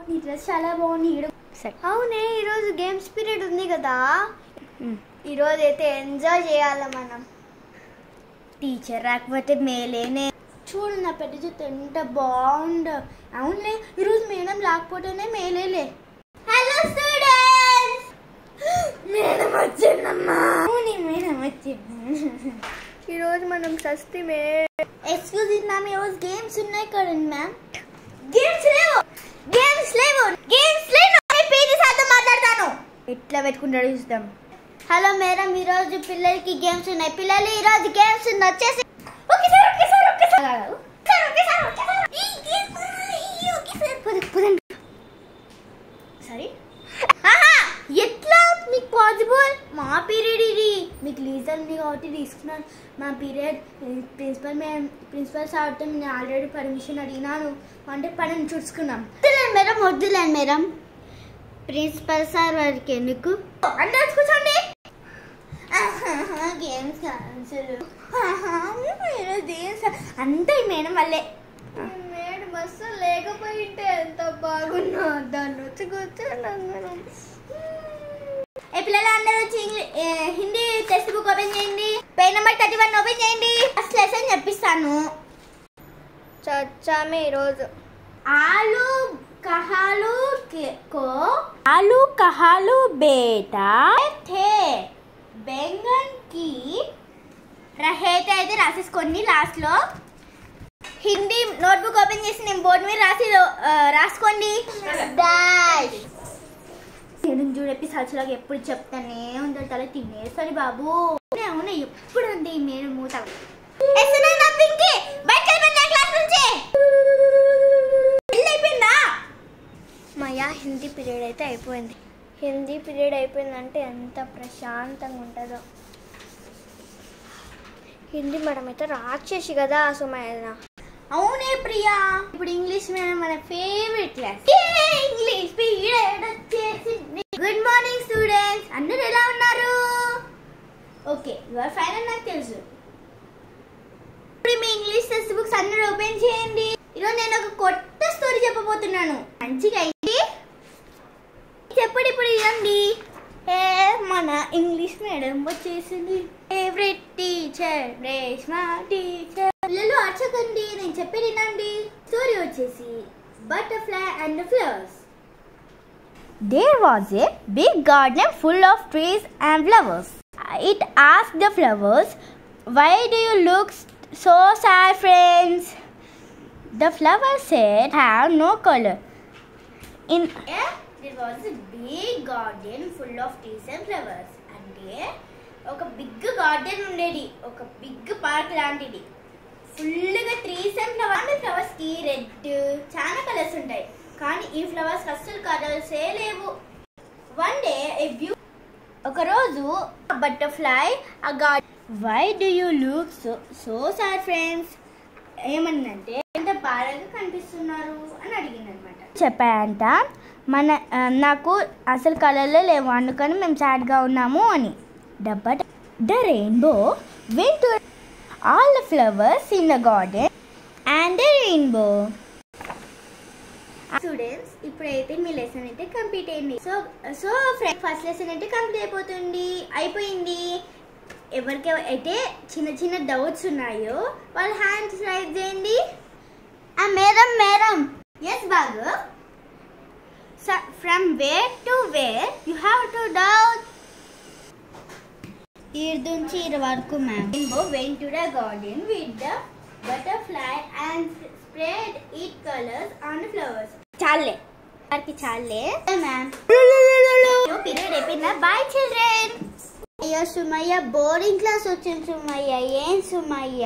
నీ డ్రెస్ చాలా బాగుంది. అవునే ఈరోజు గేమ్స్ పీరియడ్ ఉంది కదా, ఈరోజు అయితే ఎంజాయ్ చేయాలి మనం. టీచర్ రాకపోతే మేలేనే. చూడు నా పెద్ద జుట్టు ఎంత బాగుందో. అవునులే ఈరోజు మేడం లేకపోతేనే మేలేలే. హలో స్టూడెంట్స్, మేడం వచ్చిందమ్మా. మేడం వచ్చింది. ఈరోజు మనం సస్తి ఎక్స్క్యూజ్ మ్యామ్, ఈరోజు గేమ్స్ ఉన్నాయి కదండి మ్యామ్. గేమ్స్ లేవు, గేమ్స్ లేవు, గేమ్స్ లేవు. పీటీ సార్తో మాట్లాడతాను. ఎట్లా పెట్టుకుంటాడు చూద్దాం. హలో మేడం, ఈరోజు పిల్లలకి గేమ్స్ ఉన్నాయి. పిల్లలు ఈరోజు గేమ్స్ ఉన్నాయి, వచ్చేసి. సరే ఎట్లా మీకు పాసిబుల్? మా పీరియడ్ ఇది, మీకు లీజర్ ఉంది కాబట్టి తీసుకున్నాను. మా పీరియడ్ ప్రిన్సిపల్ సార్తో నేను ఆల్రెడీ పర్మిషన్ అడిగినాను, అంటే పనిని చూసుకున్నాం. వద్దులేండి మేడం, వద్దులేండి మేడం. ప్రిన్సిపల్ సార్ వారికి ఎందుకు? అందరూ కూర్చోండి. గేమ్స్ అంతే మేడం వల్లే. మేడం బస్సు లేకపోయింటే ఎంత బాగున్నా, దాన్ని వచ్చి కూర్చోండి. ఏ పిల్లలు అందరూ వచ్చి హిందీ టెక్స్ట్ బుక్ ఓపెన్ చేయండి. పేజ్ నెంబర్ 31 ఓపెన్ చేయండి. ఫస్ట్ లెసన్ చెప్పిస్తాను. చచ్చామే ఈరోజు. ఆలు कहालू बेटा थे बैंगन की रहे थे అయితే రాసేసుకోండి లాస్ట్ లో. హిందీ నోట్బుక్ ఓపెన్ చేసి నేను బోర్డు మీద రాసుకోండి. డాష్ నేను చూడప్పి సచ్చులాగా ఎప్పుడు చెప్తానే ఉంటాడు, తల తినేసరి బాబు. అవునా ఎప్పుడు అండి మీరు మూత మయా. హిందీ పీరియడ్ అయితే అయిపోయింది. హిందీ పీరియడ్ అయిపోయిందంటే ఎంత ప్రశాంతంగా ఉంటుందో. హిందీ మేడం అయితే రాక్షసి కదా సుమయ్య. అవునే ప్రియా, ఇప్పుడు ఇంగ్లీష్ మేడం మన ఫేవరెట్ క్లాస్. ఇంగ్లీష్ పీరియడ్ వచ్చేసింది. గుడ్ మార్నింగ్ స్టూడెంట్స్, అందరూ ఎలా ఉన్నారు? ఓకే, యువర్ ఫైన్ అని నాకు తెలుసు. ఇప్పుడు మీ ఇంగ్లీష్ టెక్స్ట్ బుక్స్ అందరూ ఓపెన్ చేయండి. ఈరోజు నేను ఒక కొత్త స్టోరీ చెప్పబోతున్నాను. మంచిగా అయింది, చెప్పండి. ఇప్పుడు ఇవ్వండి. మన ఇంగ్లీష్ మేడం వచ్చేసింది. Favourite teacher Reshma teacher. పిల్లలు అర్చకండి, నేను చెప్పేది వినండి. స్టోరీ వచ్చేసి butterfly and flowers. There was a big garden full of trees and flowers. It asked the flowers, "Why do you look so sad, friends?" The flowers said, "Have no color." There was a big garden full of trees and flowers. అంటే ఒక big garden ఉండేది, ఒక big park లాంటిది. ఫుల్గా trees and flowers కి red చాలా colours ఉంటాయి, కానీ ఈ ఫ్లవర్స్ అస్సలు కలర్సే లేవు. వన్ డే ఒక రోజు బటర్ఫ్లై ఆ garden, "Why do you look so sad, friends?" ఏమన్నంటే ఎంత బాధగా కనిపిస్తున్నారు అని అడిగింది అనమాట. చెప్పాయంట, నాకు అసలు కలర్లే లేవు, అందుకని మేము సాడ్గా ఉన్నాము అని. The rainbow went to all the flowers in the garden and the rainbow. Students, ఇప్పుడైతే మీ లెసన్ అయితే కంప్లీట్ అయింది. సో ఫస్ట్ లెసన్ అయితే కంప్లీట్ అయిపోయింది. ఎవరికి అయితే చిన్న చిన్న డౌట్స్ ఉన్నాయో వాళ్ళ హ్యాండ్స్ రైజ్ చేయండి. మేడం ఎస్ బాగు. From where to where you have to doubt. Here నుంచి here వరకు ma'am. Rainbow went to the garden with the butterfly and spread its colors on the flowers. చాలే ma'am. Period అయిపోయిందా? By children. అయ్యో Sumayya, boring class వచ్చింది Sumayya. ఏం Sumayya?